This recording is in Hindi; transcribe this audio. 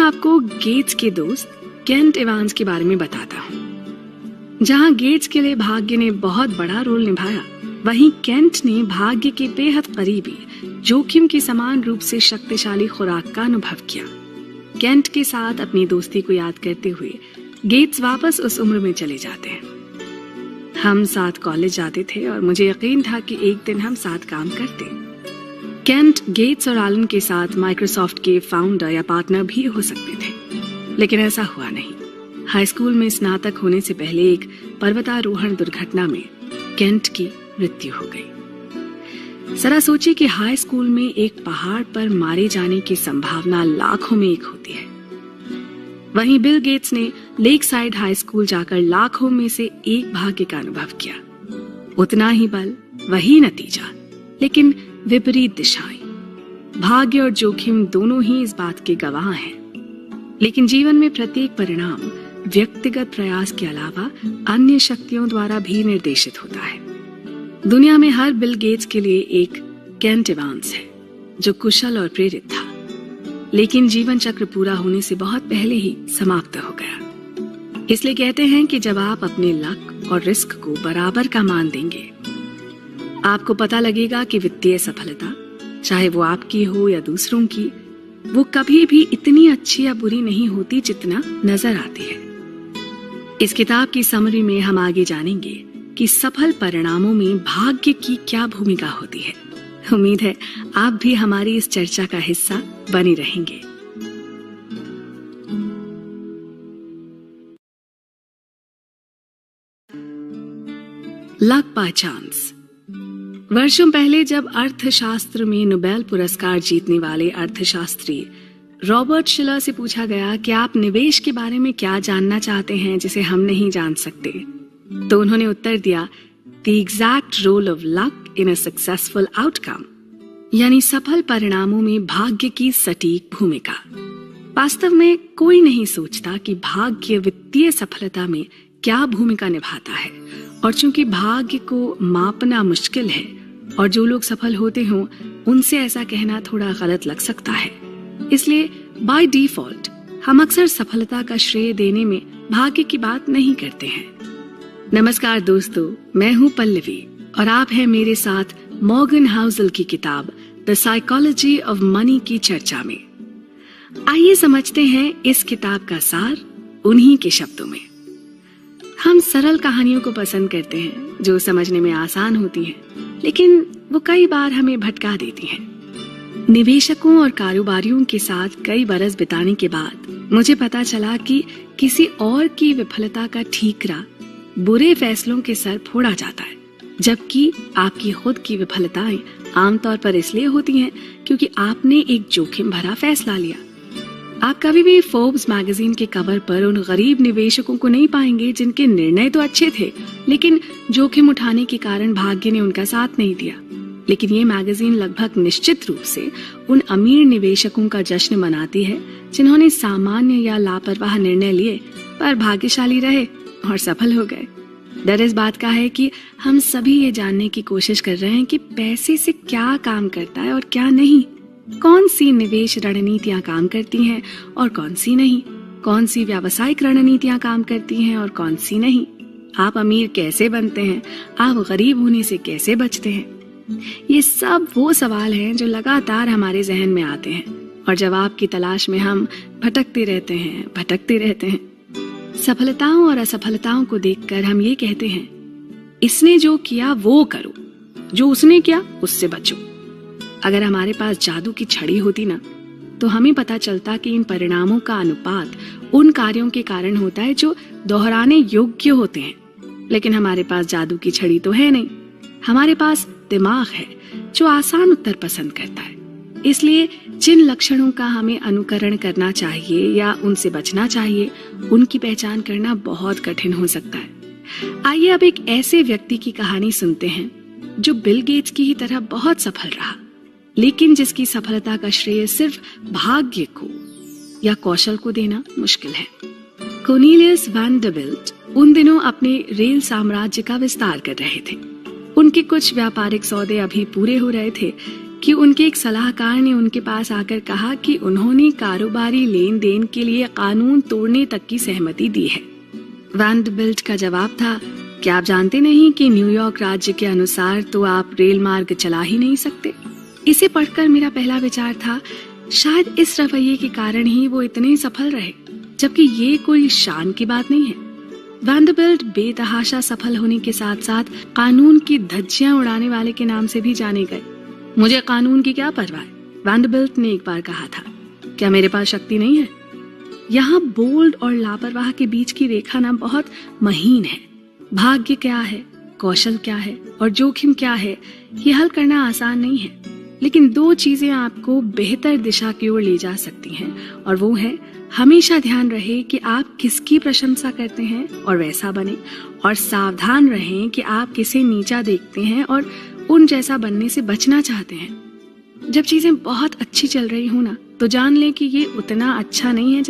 आपको गेट्स के दोस्त केंट एवांस के बारे में बताता हूँ। जहाँ गेट्स के लिए भाग्य ने बहुत बड़ा रोल निभाया, वहीं केंट ने भाग्य के बेहद करीबी जोखिम के समान रूप से शक्तिशाली खुराक का अनुभव किया। केंट के साथ अपनी दोस्ती को याद करते हुए गेट्स वापस उस उम्र में चले जाते हैं। हम साथ कॉलेज जाते थे और मुझे यकीन था कि एक दिन हम साथ काम करते। केंट गेट्स और एलन के साथ माइक्रोसॉफ्ट के फाउंडर या पार्टनर भी हो सकते थे, लेकिन ऐसा हुआ नहीं। हाई स्कूल में स्नातक होने से पहले एक पर्वतारोहण दुर्घटना में केंट की मृत्यु हो गई। जरा सोचिए कि हाई स्कूल में एक पहाड़ पर मारे जाने की संभावना लाखों में एक होती है। वहीं बिल गेट्स ने लेक साइड हाई स्कूल जाकर लाखों में से एक भाग्य का अनुभव किया। उतना ही बल, वही नतीजा, लेकिन विपरीत दिशाएं। भाग्य और जोखिम दोनों ही इस बात के गवाह हैं। लेकिन जीवन में प्रत्येक परिणाम व्यक्तिगत प्रयास के अलावा अन्य शक्तियों द्वारा भी निर्देशित होता है। दुनिया में हर बिल गेट्स के लिए एक केंट एवांस है जो कुशल और प्रेरित था, लेकिन जीवन चक्र पूरा होने से बहुत पहले ही समाप्त हो गया। इसलिए कहते हैं कि जब आप अपने लक और रिस्क को बराबर का मान देंगे, आपको पता लगेगा कि वित्तीय सफलता, चाहे वो आपकी हो या दूसरों की, वो कभी भी इतनी अच्छी या बुरी नहीं होती जितना नजर आती है। इस किताब की समरी में हम आगे जानेंगे कि सफल परिणामों में भाग्य की क्या भूमिका होती है। उम्मीद है आप भी हमारी इस चर्चा का हिस्सा बने रहेंगे। Luck by chance. वर्षों पहले जब अर्थशास्त्र में नोबेल पुरस्कार जीतने वाले अर्थशास्त्री रॉबर्ट शिलर से पूछा गया कि आप निवेश के बारे में क्या जानना चाहते हैं जिसे हम नहीं जान सकते, तो उन्होंने उत्तर दिया, the exact role of luck in a successful outcome, यानी सफल परिणामों में भाग्य की सटीक भूमिका। वास्तव में कोई नहीं सोचता कि भाग्य वित्तीय सफलता में क्या भूमिका निभाता है, और चूंकि भाग्य को मापना मुश्किल है और जो लोग सफल होते हों उनसे ऐसा कहना थोड़ा गलत लग सकता है, इसलिए बाय डिफॉल्ट हम अक्सर सफलता का श्रेय देने में भाग्य की बात नहीं करते हैं। नमस्कार दोस्तों, मैं हूं पल्लवी और आप हैं मेरे साथ मॉर्गन हाउसल की किताब द साइकोलॉजी ऑफ मनी की चर्चा में। आइए समझते हैं इस किताब का सार उन्हीं के शब्दों में। हम सरल कहानियों को पसंद करते हैं जो समझने में आसान होती हैं, लेकिन वो कई बार हमें भटका देती हैं। निवेशकों और कारोबारियों के साथ कई बरस बिताने के बाद मुझे पता चला कि किसी और की विफलता का ठीकरा बुरे फैसलों के सर फोड़ा जाता है, जबकि आपकी खुद की विफलताएं आमतौर पर इसलिए होती हैं क्योंकि आपने एक जोखिम भरा फैसला लिया। आप कभी भी फोर्ब्स मैगजीन के कवर पर उन गरीब निवेशकों को नहीं पाएंगे जिनके निर्णय तो अच्छे थे, लेकिन जोखिम उठाने के कारण भाग्य ने उनका साथ नहीं दिया। लेकिन ये मैगजीन लगभग निश्चित रूप से उन अमीर निवेशकों का जश्न मनाती है जिन्होंने सामान्य या लापरवाह निर्णय लिए पर भाग्यशाली रहे और सफल हो गए। डर इस बात का है कि हम सभी ये जानने की कोशिश कर रहे हैं कि पैसे से क्या काम करता है और क्या नहीं, कौन सी निवेश रणनीतियां काम करती हैं और कौन सी नहीं, कौन सी व्यावसायिक रणनीतियां काम करती हैं और कौन सी नहीं। आप अमीर कैसे बनते हैं, आप गरीब होने से कैसे बचते हैं, ये सब वो सवाल हैं जो लगातार हमारे जहन में आते हैं और जवाब की तलाश में हम भटकते रहते हैं। सफलताओं और असफलताओं को देखकर हम ये कहते हैं, इसने जो किया वो करो, जो उसने किया उससे बचो। अगर हमारे पास जादू की छड़ी होती ना, तो हमें पता चलता कि इन परिणामों का अनुपात उन कार्यों के कारण होता है जो दोहराने योग्य होते हैं। लेकिन हमारे पास जादू की छड़ी तो है नहीं, हमारे पास दिमाग है जो आसान उत्तर पसंद करता है। इसलिए जिन लक्षणों का हमें अनुकरण करना चाहिए या उनसे बचना चाहिए, उनकी पहचान करना बहुत कठिन हो सकता है। आइए अब एक ऐसे व्यक्ति की कहानी सुनते हैं जो बिल गेट्स की ही तरह बहुत सफल रहा, लेकिन जिसकी सफलता का श्रेय सिर्फ भाग्य को या कौशल को देना मुश्किल है। कोर्नेलियस वैंडरबिल्ट उन दिनों अपने रेल साम्राज्य का विस्तार कर रहे थे। उनके कुछ व्यापारिक सौदे अभी पूरे हो रहे थे कि उनके एक सलाहकार ने उनके पास आकर कहा कि उन्होंने कारोबारी लेन देन के लिए कानून तोड़ने तक की सहमति दी है। वैंडरबिल्ट का जवाब था, क्या आप जानते नहीं कि न्यूयॉर्क राज्य के अनुसार तो आप रेल मार्ग चला ही नहीं सकते। इसे पढ़कर मेरा पहला विचार था, शायद इस रवैये के कारण ही वो इतने सफल रहे, जबकि ये कोई शान की बात नहीं है। वैंडरबिल्ट बेतहाशा सफल होने के साथ साथ कानून की धज्जियां उड़ाने वाले के नाम से भी जाने गए। मुझे कानून की क्या परवाह है, वैंडरबिल्ट ने एक बार कहा था। क्या मेरे पास शक्ति नहीं है? यहाँ बोल्ड और लापरवाह के बीच की रेखा ना बहुत महीन है। भाग्य क्या है, कौशल क्या है और जोखिम क्या है, ये हल करना आसान नहीं है, लेकिन दो चीजें आपको बेहतर दिशा की ओर ले जा सकती हैं, और वो है, हमेशा ध्यान रहे कि आप किसकी प्रशंसा करते हैं और वैसा बने, और सावधान रहें कि आप किसे नीचा देखते हैं और उन जैसा बनने से बचना चाहते हैं। जब चीजें बहुत अच्छी चल रही हो ना, तो जान लें कि ये उतना अच्छा नहीं है